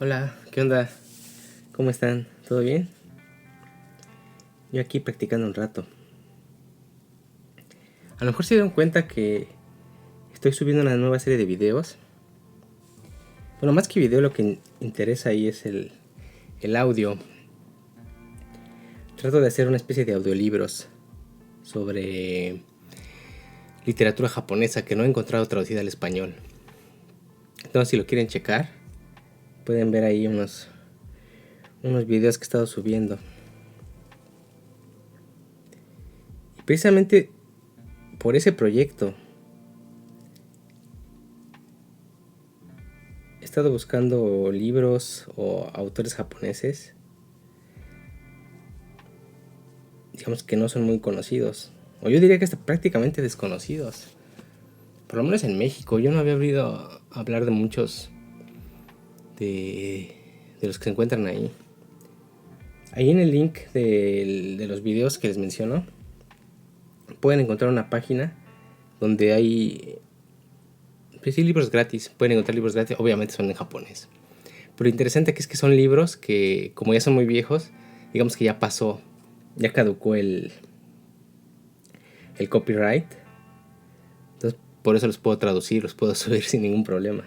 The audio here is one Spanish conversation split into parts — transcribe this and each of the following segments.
Hola, ¿qué onda? ¿Cómo están? ¿Todo bien? Yo aquí practicando un rato. A lo mejor se dieron cuenta que estoy subiendo una nueva serie de videos. Bueno, más que video, lo que interesa ahí es el audio. Trato de hacer una especie de audiolibros sobre literatura japonesa que no he encontrado traducida al español. Entonces, si lo quieren checar, pueden ver ahí unos videos que he estado subiendo. Y precisamente por ese proyecto he estado buscando libros o autores japoneses, digamos que no son muy conocidos, o yo diría que hasta prácticamente desconocidos, por lo menos en México. Yo no había oído hablar de muchos de los que se encuentran ahí. Ahí en el link de los videos que les menciono pueden encontrar una página donde hay, pues sí, libros gratis. Pueden encontrar libros gratis, obviamente son en japonés. Pero lo interesante aquí es que son libros que, como ya son muy viejos, digamos que ya pasó, ya caducó el copyright. Entonces, por eso los puedo traducir, los puedo subir sin ningún problema.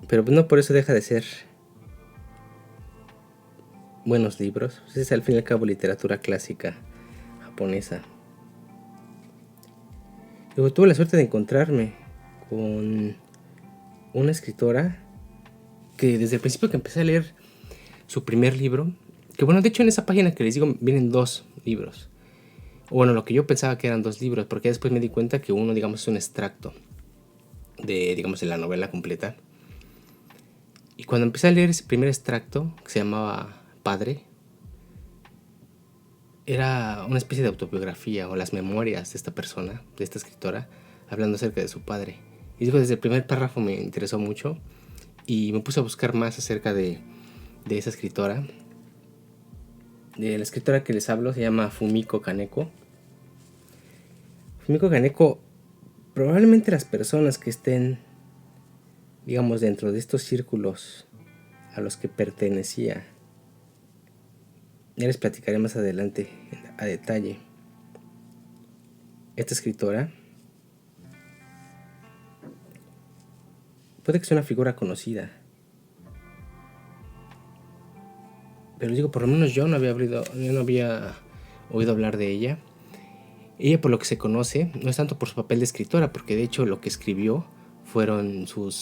Pero no por eso deja de ser buenos libros. Es al fin y al cabo literatura clásica japonesa. Luego tuve la suerte de encontrarme con una escritora que desde el principio que empecé a leer su primer libro, que bueno, de hecho en esa página que les digo vienen dos libros. Bueno, lo que yo pensaba que eran dos libros, porque después me di cuenta que uno, digamos, es un extracto de, digamos, de la novela completa. Y cuando empecé a leer ese primer extracto, que se llamaba Padre, era una especie de autobiografía o las memorias de esta persona, de esta escritora, hablando acerca de su padre. Y digo, desde el primer párrafo me interesó mucho y me puse a buscar más acerca de esa escritora. De la escritora que les hablo se llama Fumiko Kaneko. Fumiko Kaneko, probablemente las personas que estén, digamos, dentro de estos círculos a los que pertenecía, ya les platicaré más adelante a detalle. Esta escritora puede que sea una figura conocida, pero digo, por lo menos yo no había oído hablar de ella. Ella, por lo que se conoce, no es tanto por su papel de escritora, porque de hecho lo que escribió fueron su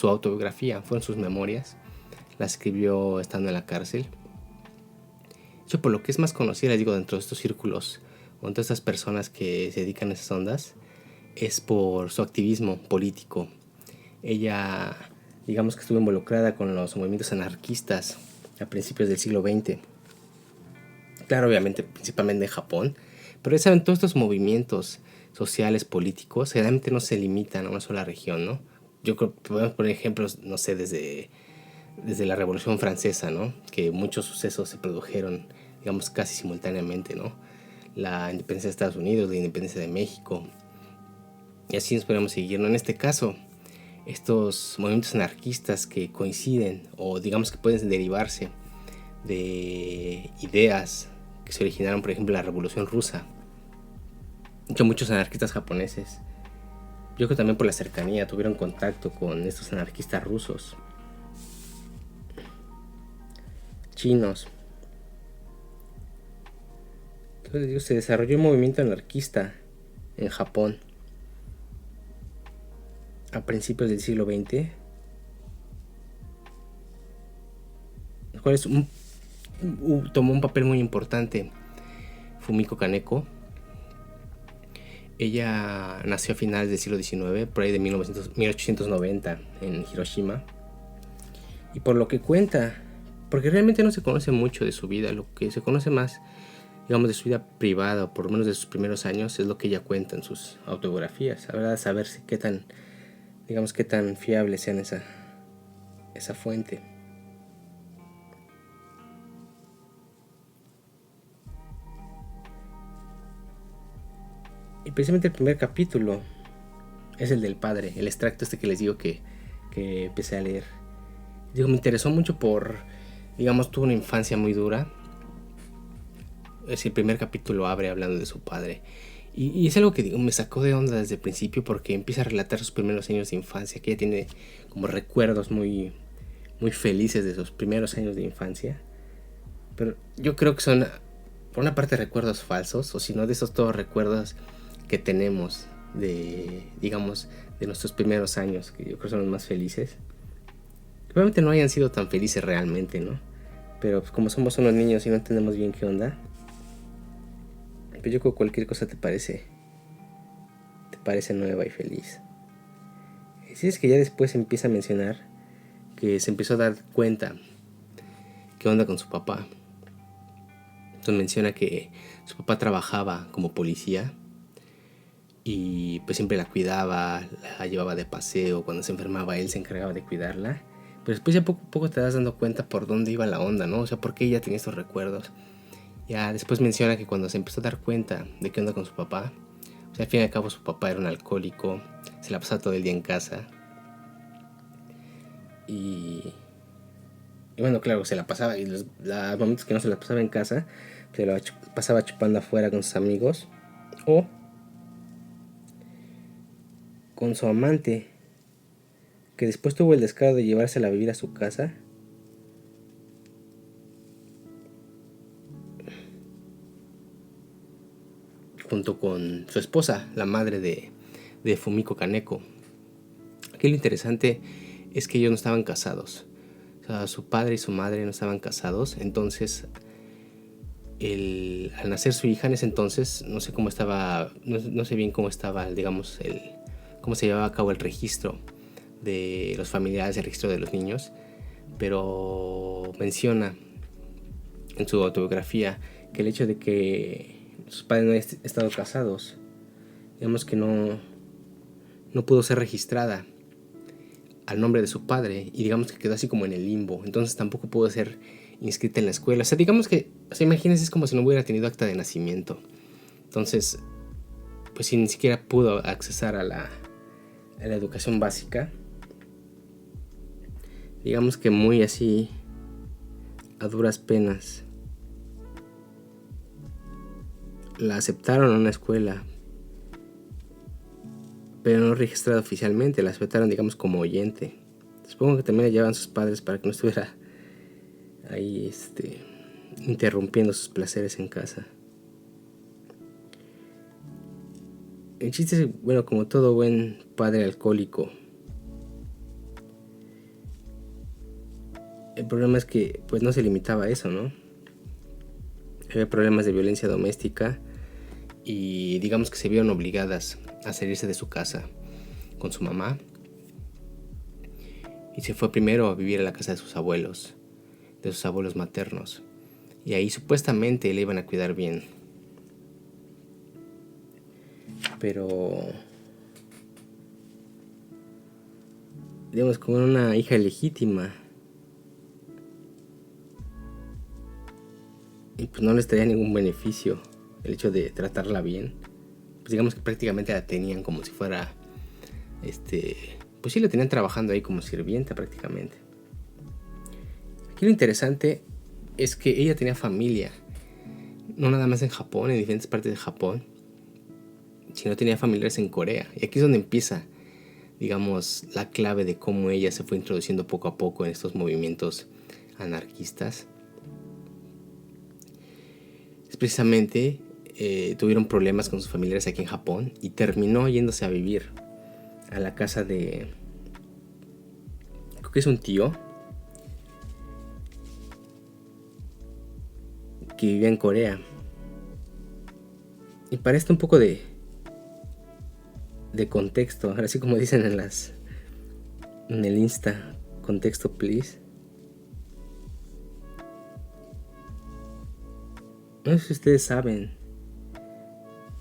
autobiografía, fueron sus memorias. La escribió estando en la cárcel. De hecho, por lo que es más conocida, les digo, dentro de estos círculos, o entre estas personas que se dedican a esas ondas, es por su activismo político. Ella, digamos que estuvo involucrada con los movimientos anarquistas a principios del siglo XX. Claro, obviamente, principalmente en Japón, pero ya saben, todos estos movimientos sociales, políticos, generalmente no se limitan a una sola región, ¿no? Yo creo que podemos poner ejemplos, no sé, desde la Revolución Francesa, ¿no? Que muchos sucesos se produjeron, digamos, casi simultáneamente, ¿no? La independencia de Estados Unidos, la independencia de México, y así nos podemos seguir, ¿no? En este caso, estos movimientos anarquistas que coinciden, o digamos que pueden derivarse de ideas que se originaron, por ejemplo, en la Revolución Rusa. De hecho, muchos anarquistas japoneses, yo creo también por la cercanía, tuvieron contacto con estos anarquistas rusos, chinos. Entonces, digo, se desarrolló un movimiento anarquista en Japón a principios del siglo XX, el cual tomó un papel muy importante Fumiko Kaneko. Ella nació a finales del siglo XIX, por ahí de 1890, en Hiroshima. Y por lo que cuenta, porque realmente no se conoce mucho de su vida, lo que se conoce más, digamos, de su vida privada, o por lo menos de sus primeros años, es lo que ella cuenta en sus autobiografías. Habrá de saber qué tan, digamos, qué tan fiable sean esa fuente. Y precisamente el primer capítulo es el del padre, el extracto este que les digo que que empecé a leer. Digo, me interesó mucho digamos, tuvo una infancia muy dura. Es el primer capítulo abre hablando de su padre. Y es algo que digo, me sacó de onda desde el principio porque empieza a relatar sus primeros años de infancia, que ella tiene como recuerdos muy, muy felices de sus primeros años de infancia. Pero yo creo que son, por una parte, recuerdos falsos, o si no, de esos todos recuerdos que tenemos de, digamos, de nuestros primeros años, que yo creo son los más felices. Probablemente no hayan sido tan felices realmente, ¿no? Pero pues, como somos unos niños y no entendemos bien qué onda, pues yo creo que cualquier cosa te parece nueva y feliz. Si es que ya después empieza a mencionar que se empezó a dar cuenta qué onda con su papá. Entonces menciona que su papá trabajaba como policía y pues siempre la cuidaba, la llevaba de paseo, cuando se enfermaba él se encargaba de cuidarla. Pero después ya poco a poco te das dando cuenta por dónde iba la onda, ¿no? O sea, por qué ella tenía estos recuerdos. Ya después menciona que cuando se empezó a dar cuenta de qué onda con su papá, o sea, al fin y al cabo su papá era un alcohólico, se la pasaba todo el día en casa. Y bueno, claro, se la pasaba, y los momentos que no se la pasaba en casa, se la pasaba chupando afuera con sus amigos o con su amante, que después tuvo el descaro de llevársela a vivir a su casa. Junto con su esposa, la madre de Fumiko Kaneko. Aquí lo interesante es que ellos no estaban casados. O sea, su padre y su madre no estaban casados. Entonces, al nacer su hija en ese entonces, no sé cómo estaba, no sé bien cómo estaba, digamos, cómo se llevaba a cabo el registro de los familiares, el registro de los niños, pero menciona en su autobiografía que el hecho de que sus padres no hayan estado casados, digamos que no pudo ser registrada al nombre de su padre y digamos que quedó así como en el limbo, entonces tampoco pudo ser inscrita en la escuela. O sea, digamos que, o sea, imagínense, es como si no hubiera tenido acta de nacimiento. Entonces, pues si ni siquiera pudo accesar a la educación básica, digamos que muy así, a duras penas, la aceptaron a una escuela, pero no registrada oficialmente, la aceptaron, digamos, como oyente. Supongo que también la llevaban sus padres para que no estuviera ahí, interrumpiendo sus placeres en casa. El chiste es, bueno, como todo buen padre alcohólico, el problema es que pues no se limitaba a eso, ¿no? Había problemas de violencia doméstica y digamos que se vieron obligadas a salirse de su casa con su mamá y se fue primero a vivir a la casa de sus abuelos maternos, y ahí supuestamente le iban a cuidar bien, pero digamos como una hija legítima y pues no les traía ningún beneficio el hecho de tratarla bien. Pues digamos que prácticamente la tenían como si fuera pues sí, la tenían trabajando ahí como sirvienta prácticamente. Aquí lo interesante es que ella tenía familia, no nada más en Japón, en diferentes partes de Japón, sino tenía familiares en Corea. Y aquí es donde empieza, digamos, la clave de cómo ella se fue introduciendo poco a poco en estos movimientos anarquistas. Es precisamente, tuvieron problemas con sus familiares aquí en Japón y terminó yéndose a vivir a la casa de, creo que es un tío que vivía en Corea. Y para esto un poco de contexto, así como dicen en el Insta, contexto please. No sé si ustedes saben,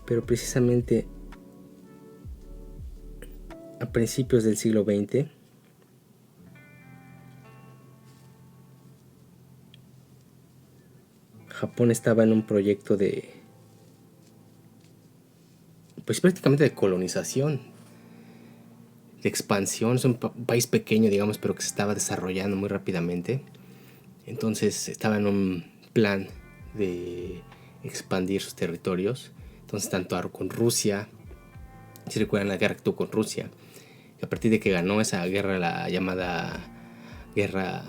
pero precisamente a principios del siglo XX, Japón estaba en un proyecto de, pues prácticamente de colonización. de expansión. Es un país pequeño, digamos, pero que se estaba desarrollando muy rápidamente. Entonces estaba en un plan de expandir sus territorios. Entonces tanto con Rusia, si recuerdan la guerra que tuvo con Rusia, y a partir de que ganó esa guerra, la llamada guerra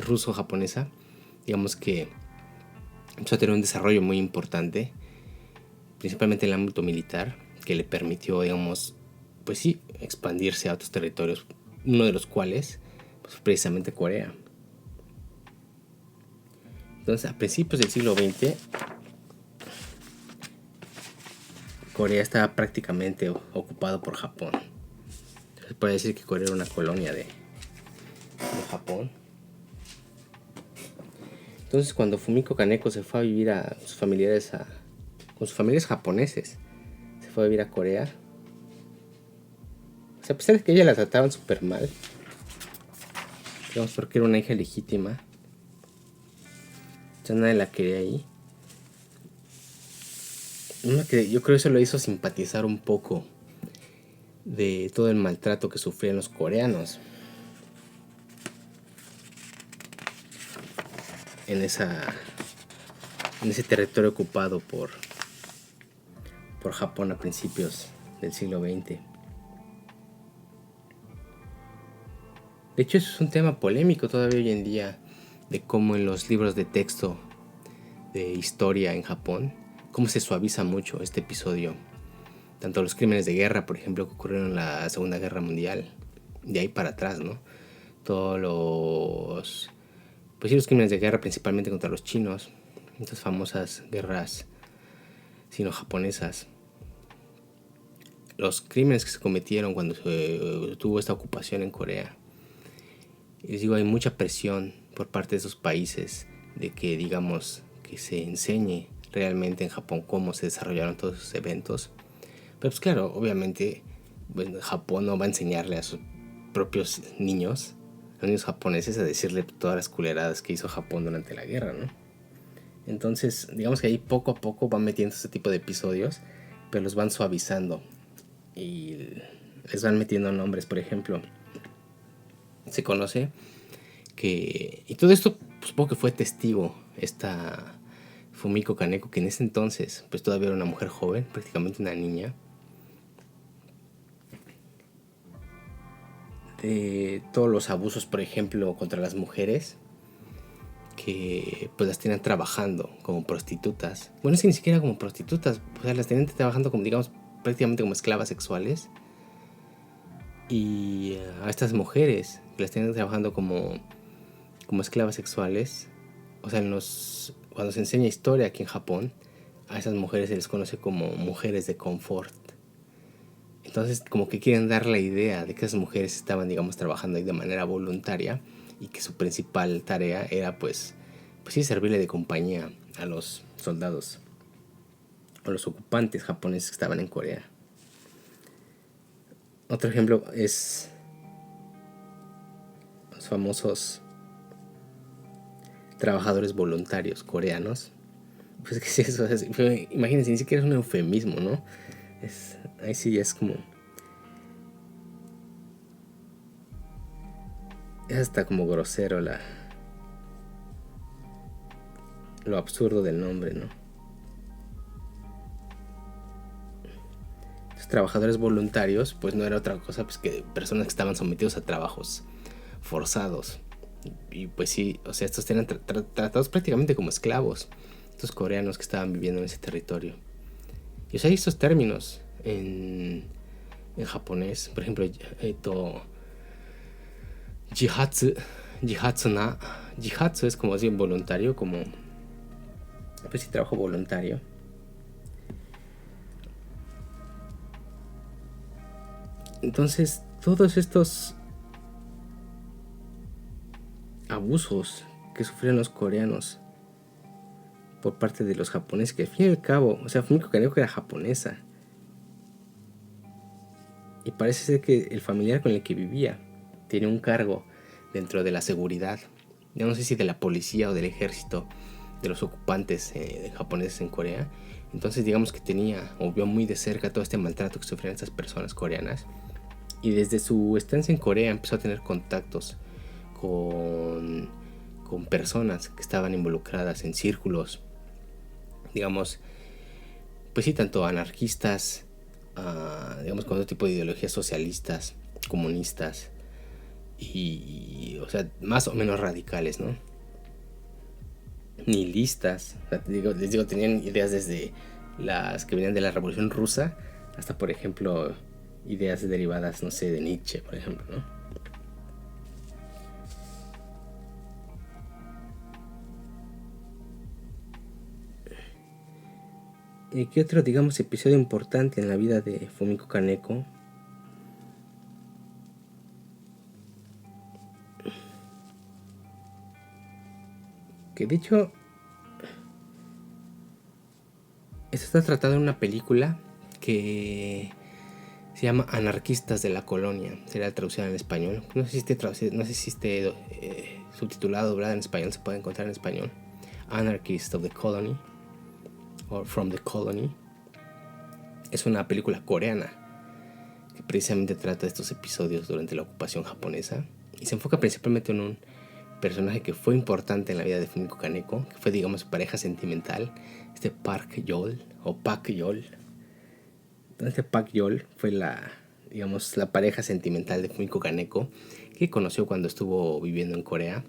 ruso-japonesa, digamos que empezó a tener un desarrollo muy importante, principalmente en el ámbito militar, que le permitió, digamos, pues sí, expandirse a otros territorios, uno de los cuales pues, precisamente Corea. Entonces, a principios del siglo XX, Corea estaba prácticamente ocupado por Japón. Se puede decir que Corea era una colonia de Japón. Entonces, cuando Fumiko Kaneko se fue a vivir con sus familiares japoneses, se fue a vivir a Corea. O sea, a pesar de que ella la trataban súper mal, digamos, porque era una hija legítima, o sea, nadie la quería ahí. Yo creo que eso lo hizo simpatizar un poco de todo el maltrato que sufrían los coreanos en ese territorio ocupado por Japón a principios del siglo XX. De hecho, eso es un tema polémico todavía hoy en día, de cómo en los libros de texto de historia en Japón, cómo se suaviza mucho este episodio. Tanto los crímenes de guerra, por ejemplo, que ocurrieron en la Segunda Guerra Mundial, de ahí para atrás, ¿no? Todos los crímenes de guerra, principalmente contra los chinos, estas famosas guerras sino-japonesas. Los crímenes que se cometieron cuando se tuvo esta ocupación en Corea. Y les digo, hay mucha presión por parte de esos países de que, digamos, que se enseñe realmente en Japón cómo se desarrollaron todos esos eventos. Pero pues claro, obviamente Japón no va a enseñarle a sus propios niños, a los niños japoneses, a decirle todas las culeradas que hizo Japón durante la guerra, ¿no? Entonces, digamos que ahí poco a poco van metiendo este tipo de episodios, pero los van suavizando y les van metiendo nombres. Por ejemplo, se conoce que, y todo esto supongo que fue testigo esta Fumiko Kaneko, que en ese entonces pues todavía era una mujer joven, prácticamente una niña, de todos los abusos, por ejemplo, contra las mujeres, que pues las tenían trabajando como prostitutas. Bueno, es que ni siquiera como prostitutas, o sea, las tenían trabajando como, digamos, prácticamente como esclavas sexuales. Y a estas mujeres que las tenían trabajando como esclavas sexuales, o sea, cuando se enseña historia aquí en Japón, a esas mujeres se les conoce como mujeres de confort. Entonces, como que quieren dar la idea de que esas mujeres estaban, digamos, trabajando ahí de manera voluntaria y que su principal tarea era, pues sí, servirle de compañía a los soldados o los ocupantes japoneses que estaban en Corea. Otro ejemplo es los famosos trabajadores voluntarios coreanos. Pues que sí, eso es, imagínense, ni siquiera es un eufemismo, ¿no? Ahí sí es como, es hasta como grosero lo absurdo del nombre, ¿no? Los trabajadores voluntarios pues no era otra cosa pues que personas que estaban sometidos a trabajos forzados. Y pues sí, o sea, estos eran tratados prácticamente como esclavos, estos coreanos que estaban viviendo en ese territorio. Y o sea, hay estos términos en japonés, por ejemplo, jihatsu es como así voluntario, como pues sí, trabajo voluntario. Entonces, todos estos abusos que sufrieron los coreanos por parte de los japoneses, que al fin y al cabo, o sea, Fumiko Kaneko era japonesa, y parece ser que el familiar con el que vivía tenía un cargo dentro de la seguridad, ya no sé si de la policía o del ejército de los ocupantes japoneses en Corea. Entonces digamos que tenía o vio muy de cerca todo este maltrato que sufrían estas personas coreanas, Y desde su estancia en Corea empezó a tener contactos con, con personas que estaban involucradas en círculos, digamos, pues sí, tanto anarquistas, digamos, con otro tipo de ideologías socialistas, comunistas y, o sea, más o menos radicales, ¿no? Nihilistas, o sea, les digo, tenían ideas desde las que venían de la Revolución Rusa hasta, por ejemplo, ideas derivadas, no sé, de Nietzsche, por ejemplo, ¿no? ¿Y qué otro, digamos, episodio importante en la vida de Fumiko Kaneko? Que de hecho, esto está tratado en una película que se llama Anarquistas de la Colonia. Será traducida en español. No sé si esté traducido, no sé si esté subtitulado, ¿verdad? En español, se puede encontrar en español. Anarchists of the Colony o From the Colony. Es una película coreana que precisamente trata de estos episodios durante la ocupación japonesa y se enfoca principalmente en un personaje que fue importante en la vida de Fumiko Kaneko, que fue, digamos, su pareja sentimental, este Park Yol o Pak Yol. Este Pak Yol fue digamos, la pareja sentimental de Fumiko Kaneko, que conoció cuando estuvo viviendo en Corea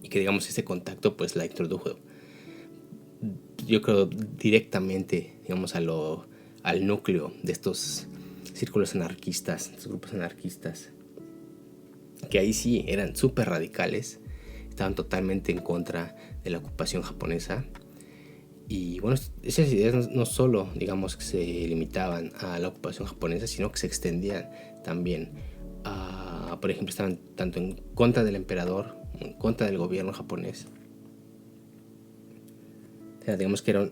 y que, digamos, ese contacto pues la introdujo, yo creo, directamente, digamos, al núcleo de estos círculos anarquistas, estos grupos anarquistas, que ahí sí eran súper radicales, estaban totalmente en contra de la ocupación japonesa. Y bueno, esas ideas no solo, digamos, que se limitaban a la ocupación japonesa, sino que se extendían también a, por ejemplo, estaban tanto en contra del emperador, en contra del gobierno japonés. O sea, digamos que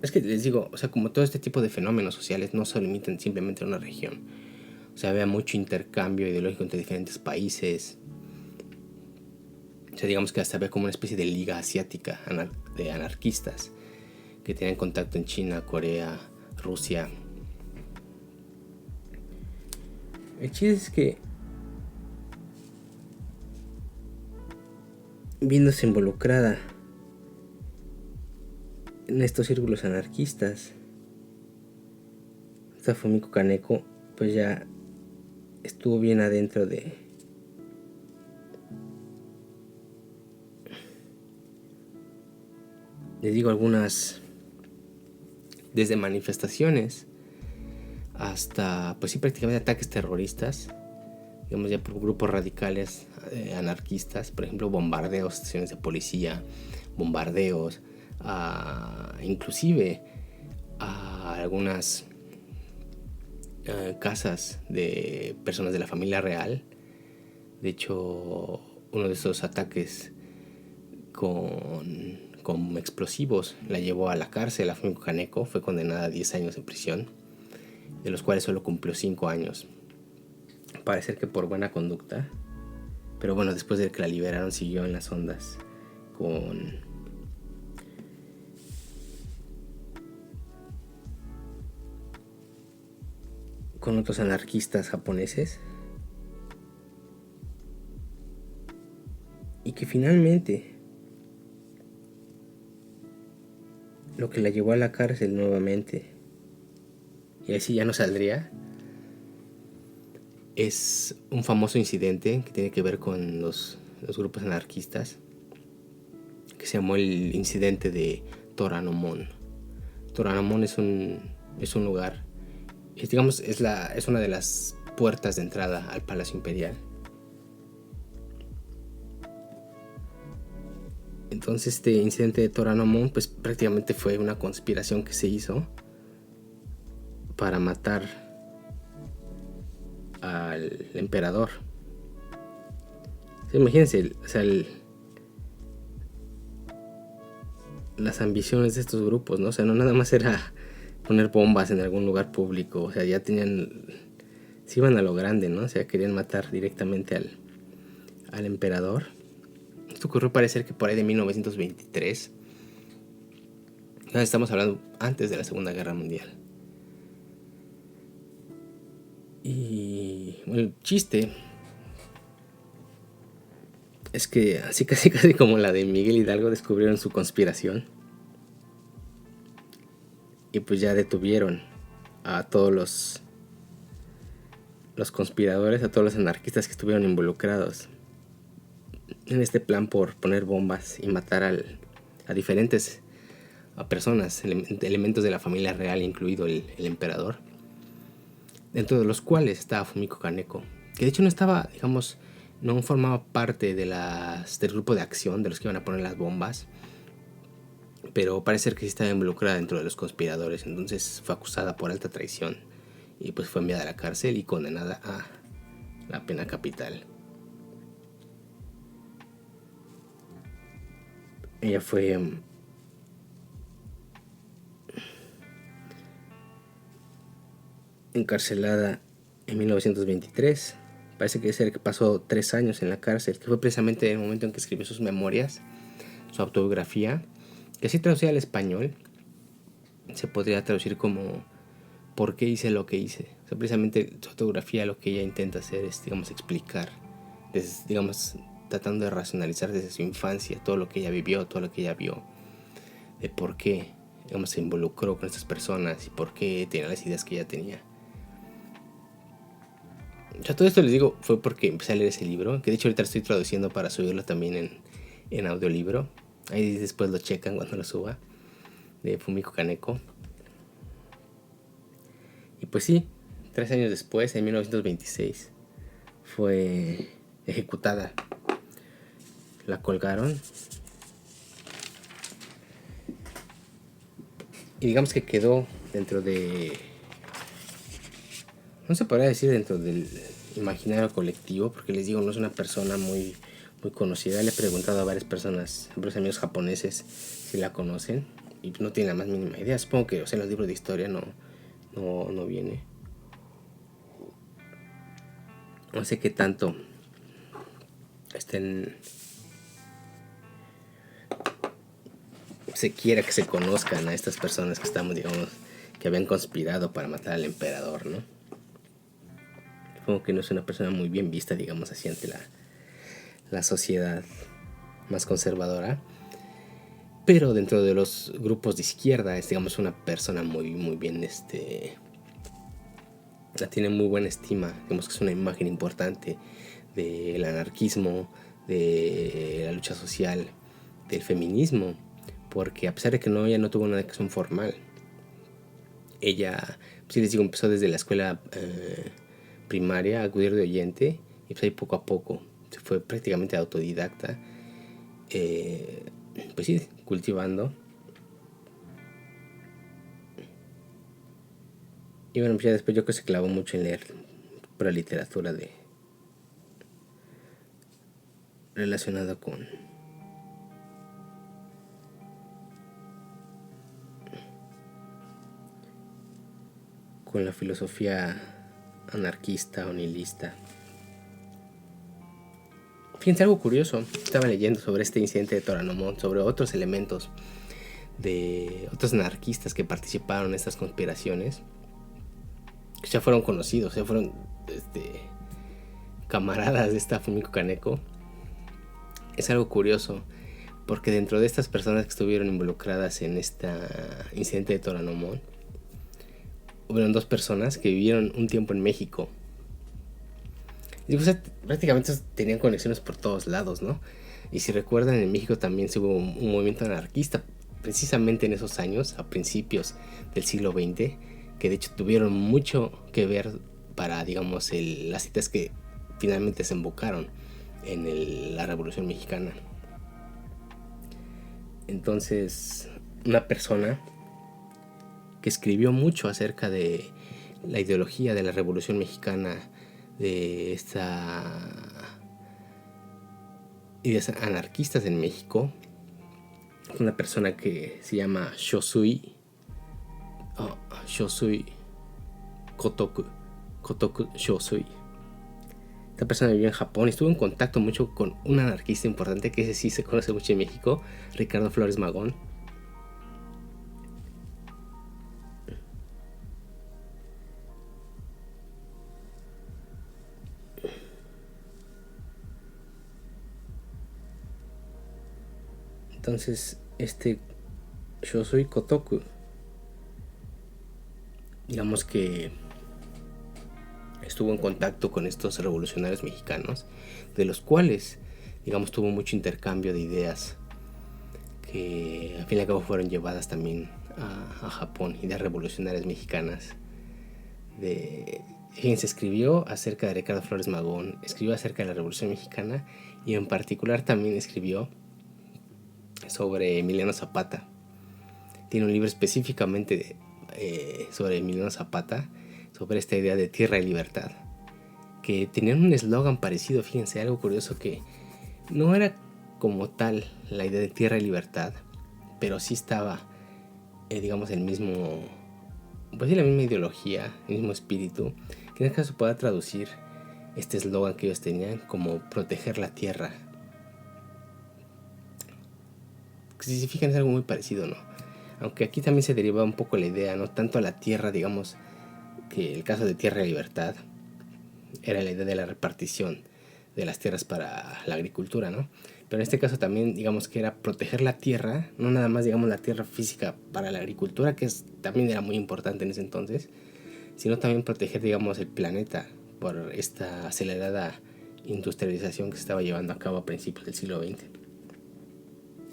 es que les digo, o sea, como todo este tipo de fenómenos sociales no se limitan simplemente a una región. O sea, había mucho intercambio ideológico entre diferentes países. O sea, digamos que hasta había como una especie de liga asiática de anarquistas que tenían contacto en China, Corea, Rusia. El chiste es que, viéndose involucrada en estos círculos anarquistas, esta Fumiko Kaneko pues ya estuvo bien adentro de les digo, algunas, desde manifestaciones hasta, pues sí, prácticamente ataques terroristas, digamos, ya por grupos radicales anarquistas, por ejemplo, bombardeos, estaciones de policía, bombardeos, inclusive a algunas casas de personas de la familia real. De hecho, uno de esos ataques con explosivos la llevó a la cárcel. A Fumiko Kaneko fue condenada a 10 años en prisión, de los cuales solo cumplió 5 años. Parece que por buena conducta, pero bueno, después de que la liberaron siguió en las ondas con otros anarquistas japoneses, y que finalmente lo que la llevó a la cárcel nuevamente, y así ya no saldría, es un famoso incidente que tiene que ver con los grupos anarquistas, que se llamó el incidente de Toranomon. Toranomon es un lugar, digamos, es una de las puertas de entrada al Palacio Imperial. Entonces este incidente de Toranomon pues prácticamente fue una conspiración que se hizo para matar al emperador. Imagínense, o sea, las ambiciones de estos grupos, ¿no? O sea, no nada más era poner bombas en algún lugar público, o sea, ya se iban a lo grande, ¿no? O sea, querían matar directamente al emperador. Esto ocurrió, parecer que por ahí de 1923. Estamos hablando antes de la Segunda Guerra Mundial. Y el chiste es que así casi casi como la de Miguel Hidalgo descubrieron su conspiración y pues ya detuvieron a todos los conspiradores, a todos los anarquistas que estuvieron involucrados en este plan por poner bombas y matar a diferentes a personas, elementos de la familia real, incluido el emperador, dentro de los cuales estaba Fumiko Kaneko, que de hecho no estaba, digamos, no formaba parte del grupo de acción de los que iban a poner las bombas, pero parece que sí estaba involucrada dentro de los conspiradores. Entonces fue acusada por alta traición y pues fue enviada a la cárcel y condenada a la pena capital. Ella fue encarcelada en 1923. Parece que es el que pasó 3 años en la cárcel, que fue precisamente el momento en que escribió sus memorias, su autobiografía, que si traducida al español se podría traducir como ¿por qué hice lo que hice? O sea, precisamente su autobiografía lo que ella intenta hacer es, digamos, explicar, digamos, tratando de racionalizar desde su infancia todo lo que ella vivió, todo lo que ella vio, de por qué, digamos, se involucró con estas personas y por qué tenía las ideas que ella tenía. O sea, todo esto les digo fue porque empecé a leer ese libro, que de hecho ahorita lo estoy traduciendo para subirlo también en audiolibro. Ahí después lo checan cuando lo suba, de Fumiko Kaneko. Y pues sí, 3 años después, en 1926, fue ejecutada. La colgaron. Y digamos que quedó dentro de... No se podría decir dentro del imaginario colectivo, porque les digo, no es una persona muy conocida. Le he preguntado a varias personas, a varios amigos japoneses, si la conocen. Y no tienen la más mínima idea. Supongo que, o sea, en los libros de historia no viene. No sé qué tanto se quiera que se conozcan a estas personas que estamos, digamos, que habían conspirado para matar al emperador, ¿no? Supongo que no es una persona muy bien vista, digamos así, ante la sociedad más conservadora. Pero dentro de los grupos de izquierda es, digamos, una persona muy bien, la tiene muy buena estima. Digamos que es una imagen importante del anarquismo, de la lucha social, del feminismo, porque a pesar de que ella no tuvo una educación formal, ella, pues sí les digo, empezó desde la escuela primaria a acudir de oyente, y pues ahí poco a poco se fue prácticamente autodidacta, pues sí, cultivando. Y bueno, pues ya después yo creo que se clavó mucho en leer pura literatura relacionada con la filosofía anarquista o nihilista. Fíjense algo curioso, estaba leyendo sobre este incidente de Toranomon, sobre otros elementos de otros anarquistas que participaron en estas conspiraciones, que ya fueron conocidos, ya fueron camaradas de esta Fumiko Kaneko. Es algo curioso, porque dentro de estas personas que estuvieron involucradas en este incidente de Toranomon, hubieron 2 personas que vivieron un tiempo en México. Y pues, prácticamente tenían conexiones por todos lados, ¿no? Y si recuerdan, en México también se hubo un movimiento anarquista, precisamente en esos años, a principios del siglo XX, que de hecho tuvieron mucho que ver para, digamos, las citas que finalmente desembocaron en la Revolución Mexicana. Entonces, una persona que escribió mucho acerca de la ideología de la Revolución Mexicana, de ideas anarquistas en México, una persona que se llama Shosui Kotoku Shosui. Esta persona vivió en Japón y estuvo en contacto mucho con un anarquista importante que ese sí se conoce mucho en México, Ricardo Flores Magón. Entonces, Shosui Kotoku, digamos que estuvo en contacto con estos revolucionarios mexicanos, de los cuales, digamos, tuvo mucho intercambio de ideas que al fin y al cabo fueron llevadas también a Japón, ideas revolucionarias mexicanas. Fíjense, escribió acerca de Ricardo Flores Magón, escribió acerca de la Revolución Mexicana y en particular también escribió sobre Emiliano Zapata. Tiene un libro específicamente sobre Emiliano Zapata, sobre esta idea de tierra y libertad, que tenían un eslogan parecido. Fíjense, algo curioso, que no era como tal la idea de tierra y libertad, pero sí estaba, digamos, el mismo, pues sí, la misma ideología, el mismo espíritu, que en este caso pueda traducir este eslogan que ellos tenían como proteger la tierra. Si se fijan, es algo muy parecido, ¿no? Aunque aquí también se deriva un poco la idea, no tanto a la tierra, digamos, que el caso de Tierra y Libertad era la idea de la repartición de las tierras para la agricultura, ¿no? Pero en este caso también, digamos, que era proteger la tierra, no nada más, digamos, la tierra física para la agricultura, que también era muy importante en ese entonces, sino también proteger, digamos, el planeta por esta acelerada industrialización que se estaba llevando a cabo a principios del siglo XX.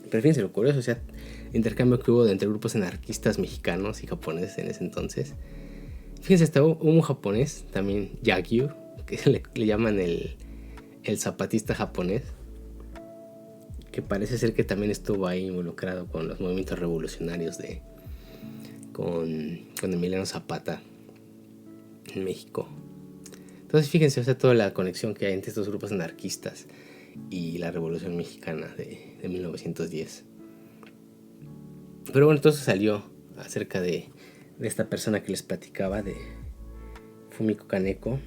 Pero fíjense lo curioso, o sea, el intercambio que hubo entre grupos anarquistas mexicanos y japoneses en ese entonces. Fíjense, hasta un japonés, también Yagyu, que le llaman el zapatista japonés, que parece ser que también estuvo ahí involucrado con los movimientos revolucionarios con Emiliano Zapata en México. Entonces fíjense, o sea, toda la conexión que hay entre estos grupos anarquistas y la Revolución Mexicana de 1910. Pero bueno, entonces salió acerca de esta persona que les platicaba, de Fumiko Kaneko.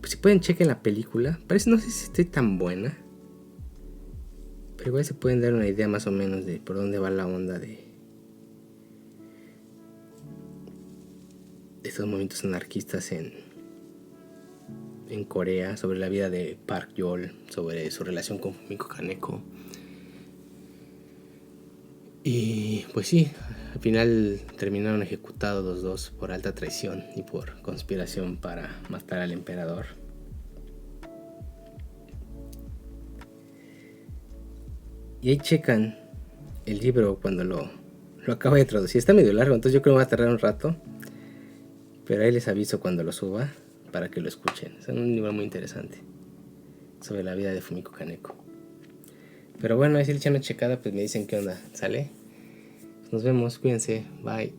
Pues si pueden, chequen la película. Parece, no sé si esté tan buena, pero igual se pueden dar una idea más o menos de por dónde va la onda de estos movimientos anarquistas en Corea, sobre la vida de Park Yeol, sobre su relación con Fumiko Kaneko. Y pues sí, al final terminaron ejecutados los dos por alta traición y por conspiración para matar al emperador. Y ahí checan el libro cuando lo acabo de traducir. Está medio largo, entonces yo creo que va a tardar un rato, pero ahí les aviso cuando lo suba para que lo escuchen. Es un libro muy interesante sobre la vida de Fumiko Kaneko. Pero bueno, ahí si le echan una checada, pues me dicen qué onda. ¿Sale? Nos vemos, cuídense, bye.